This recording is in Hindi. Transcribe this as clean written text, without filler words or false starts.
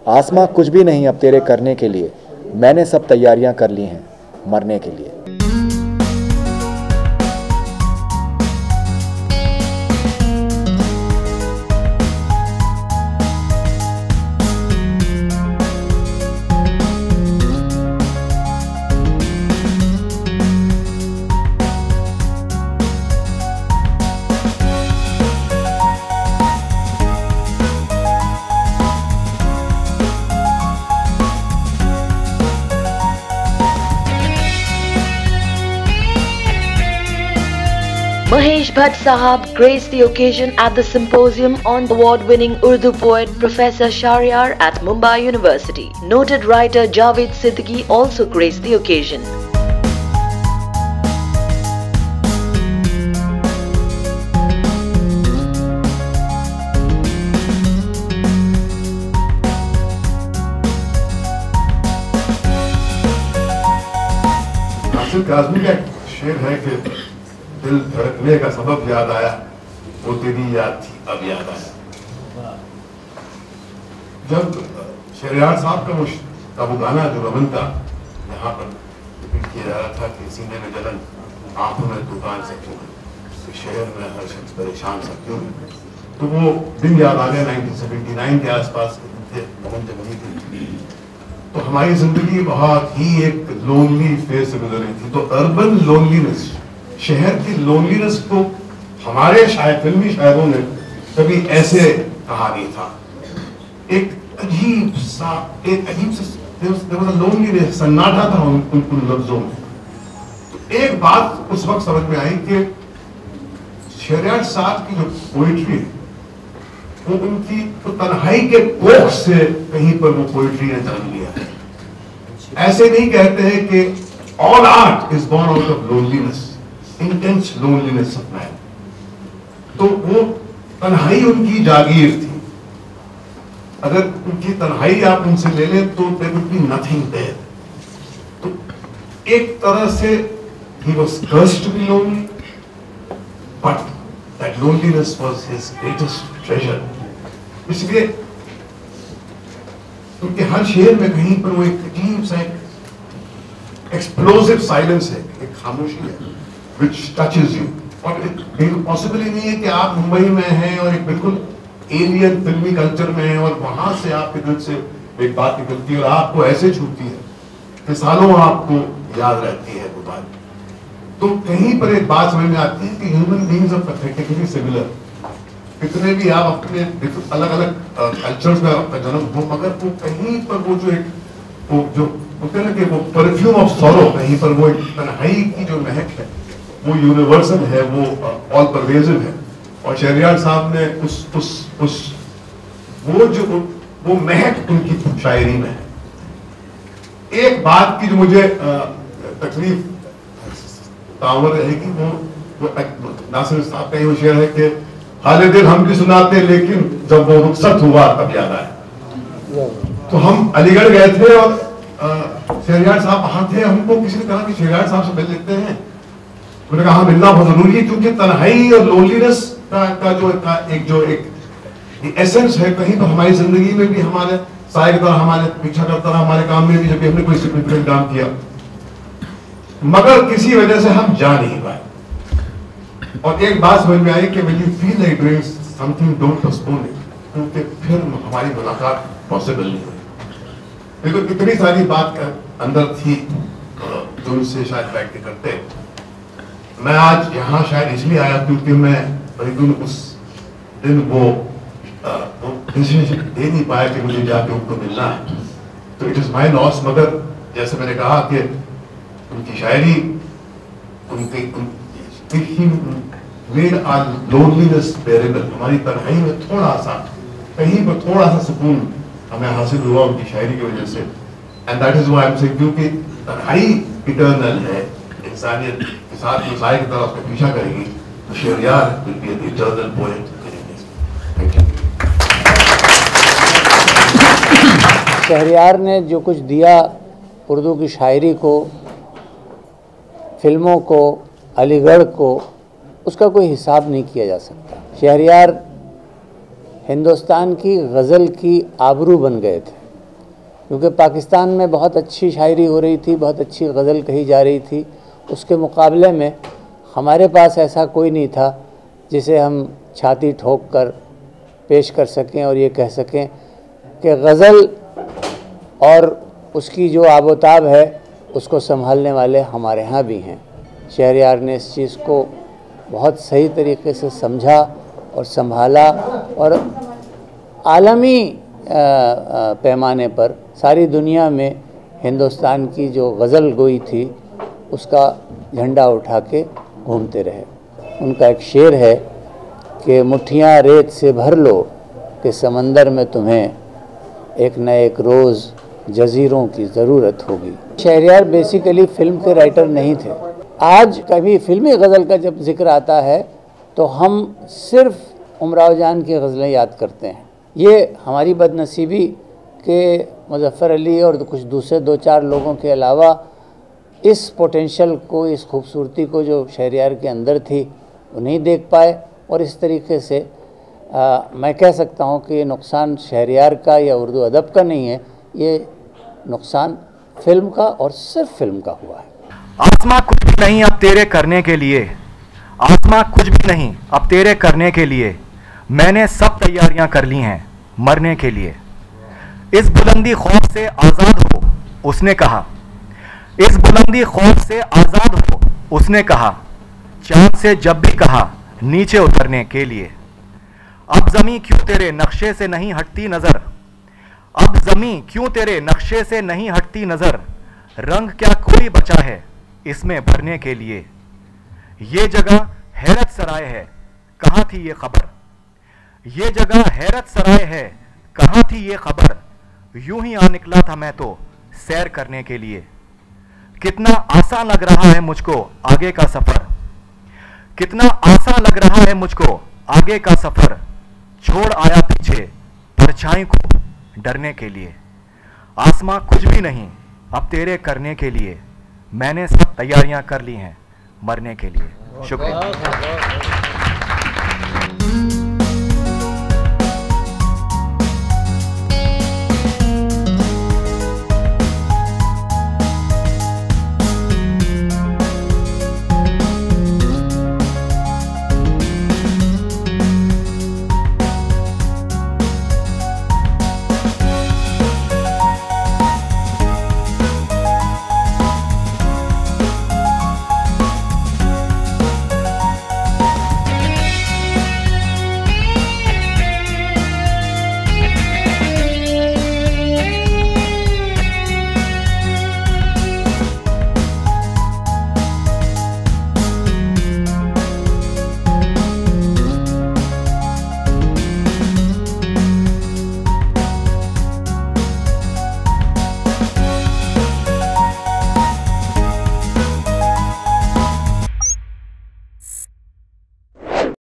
आसमां कुछ भी नहीं अब तेरे करने के लिए, मैंने सब तैयारियां कर ली हैं मरने के लिए। Mahesh Bhatt Sahab graced the occasion at the symposium on award-winning Urdu poet Professor Shahryar at Mumbai University. Noted writer Javed Siddiqui also graced the occasion. Nasir Kazmi का शेर है कि दिल धड़कने का सबब याद आया, वो तेरी याद थी अब याद आया। जब शहरयार साहब का वो गाना जो रमन था यहाँ पर रिपीट किया जा रहा था कि सीने में जलन आंखों में तूफान से क्यों है, शहर में हर शख्स परेशान सा क्यों है, तो वो दिन याद आ गया 1979 के आसपास के दिन थे, रमन जब नहीं थी। तो हमारी जिंदगी बहुत ही एक लोनली फेज से गुजर रही थी। तो अर्बन लोनलीनेस, शहर की लोनलीनेस को हमारे शायद फिल्मी शायरों ने कभी ऐसे कहा नहीं था। एक अजीब सा लोनलीनेस, सन्नाटा था उन लफ्जों में। तो एक बात उस वक्त समझ में आई कि शहरयार साहब की जो पोइट्री है वो उनकी तो तन्हाई के कोख से कहीं पर वो पोइट्री ने जन्म लिया है। ऐसे नहीं कहते हैं कि all art is born out of loneliness, intense loneliness of man. तो वो तन्हाई उनकी जागीर थी। अगर उनकी तन्हाई आप उनसे ले लें तो there would be nothing there. तो एक तरह से ही was cursed to be lonely, but that loneliness was his greatest treasure. इसलिए उनके हर शेर में कहीं पर वो एक अजीब सा एक्सप्लोसिव साइलेंस है, एक खामोशी है which touches you। और बिल्कुल पॉसिबल ही नहीं है कि आप मुंबई में हैं और एक बिल्कुल एलियन फिल्मी कल्चर में हैं और वहां से आपके दिल से एक बात निकलती है और आपको ऐसे छूती है कि सालों आपको याद रहती है वो बात। तो कहीं पर एक बात समझ में आती है कि human beings are pathetically similar. कितने भी आप अपने अलग अलग कल्चर्स में आपका जन्म हो, मगर वो कहीं पर वो जो एक वो जो होते हैं ना कि वो परफ्यूम ऑफ सॉरो, कहीं पर वो एक तन्हाई की जो महक है वो यूनिवर्सल है, वो ऑल परवेजिव है। और शहरयार साहब ने उस वो महक उनकी शायरी में है। एक बात की जो मुझे तकलीफ तावर रहेगी वो नासिर साहब का ये शेर है कि हाले दिल हम भी सुनाते लेकिन जब वो रुखसत हुआ तब याद आया। तो हम अलीगढ़ गए थे और शहरयार साहब वहां थे। हमको किसी ने कहा कि शहरयार साहब से मिल लेते हैं। मैंने कहा मिलना बहुत जरूरी है क्योंकि तन्हाई और लोनलीनेस का जो एक एसेंस है कहीं तो हमारी जिंदगी में भी हमारे साय की तरह हमारे पीछा करता रहा, हमारे काम में भी जब हमने कोई सिग्निफिकेंट काम किया, मगर किसी वजह से हम जा नहीं पाए। और एक बात समझ में आई कि when you feel like doing something, don't postpone it, क्योंकि फिर हमारी मुलाकात पॉसिबल नहीं हुई। देखो इतनी सारी बात अंदर थी जो उनसे शायद बैठ के करते। मैं आज यहाँ शायद इसलिए आया क्योंकि मैं उस दिन वो डिसीजन दे नहीं पाया कि मुझे जाके उनको मिलना है। तो इट इज माई लॉस। मगर जैसे मैंने कहा कि उनकी शायरी मेड आवर लोनलीनेस बेरेबल, हमारी तन्हाई में थोड़ा सा कहीं पर थोड़ा सा सुकून हमें हासिल हुआ उनकी शायरी की वजह से। And that is why I am saying, क्योंकि तन्हाई इटर्नल है, इंसानियत के साथ मसाइल की तरह उसका पीछा करेगी तो Shahryar will be an eternal poet. Thank you. Shahryar ने जो कुछ दिया उर्दू की शायरी को, फिल्मों को, अलीगढ़ को, उसका कोई हिसाब नहीं किया जा सकता। शहरयार हिंदुस्तान की गज़ल की आबरू बन गए थे। क्योंकि पाकिस्तान में बहुत अच्छी शायरी हो रही थी, बहुत अच्छी गज़ल कही जा रही थी। उसके मुकाबले में हमारे पास ऐसा कोई नहीं था जिसे हम छाती ठोक कर पेश कर सकें और ये कह सकें कि गज़ल और उसकी जो आबोताब है उसको संभालने वाले हमारे यहाँ भी हैं। शहरयार ने इस चीज़ को बहुत सही तरीके से समझा और संभाला और आलमी पैमाने पर सारी दुनिया में हिंदुस्तान की जो गज़ल गोई थी उसका झंडा उठा के घूमते रहे। उनका एक शेर है कि मुट्ठियाँ रेत से भर लो कि समंदर में तुम्हें एक न एक रोज़ जज़ीरों की ज़रूरत होगी। शहरयार बेसिकली फ़िल्म के राइटर नहीं थे। आज कभी फ़िल्मी गज़ल का जब जिक्र आता है तो हम सिर्फ उमराव जान की गज़लें याद करते हैं। ये हमारी बदनसीबी के मुज़फ़्फ़र अली और कुछ दूसरे 2-4 लोगों के अलावा इस पोटेंशियल को, इस खूबसूरती को जो शहरयार के अंदर थी वो नहीं देख पाए। और इस तरीके से मैं कह सकता हूँ कि ये नुकसान शहरयार का या उर्दू अदब का नहीं है, ये नुकसान फिल्म का और सिर्फ फिल्म का हुआ है। आसमां कुछ भी नहीं अब तेरे करने के लिए, आसमां कुछ भी नहीं अब तेरे करने के लिए, मैंने सब तैयारियां कर ली हैं मरने के लिए। इस बुलंदी खौफ से आज़ाद हो उसने कहा, इस बुलंदी खौफ से आज़ाद हो उसने कहा, चांद से जब भी कहा नीचे उतरने के लिए। अब ज़मीं क्यों तेरे नक्शे से नहीं हटती नज़र, अब ज़मीं क्यों तेरे नक्शे से नहीं हटती नज़र, रंग क्या कोई बचा है इसमें भरने के लिए। ये जगह हैरत सराय है कहाँ थी ये खबर, ये जगह हैरत सराय है कहाँ थी ये खबर, यूं ही आ निकला था मैं तो सैर करने के लिए। कितना आसान लग रहा है मुझको आगे का सफ़र, कितना आसान लग रहा है मुझको आगे का सफ़र, छोड़ आया पीछे परछाई को डरने के लिए। आसमां कुछ भी नहीं अब तेरे करने के लिए, मैंने सब तैयारियां कर ली हैं मरने के लिए। शुक्रिया।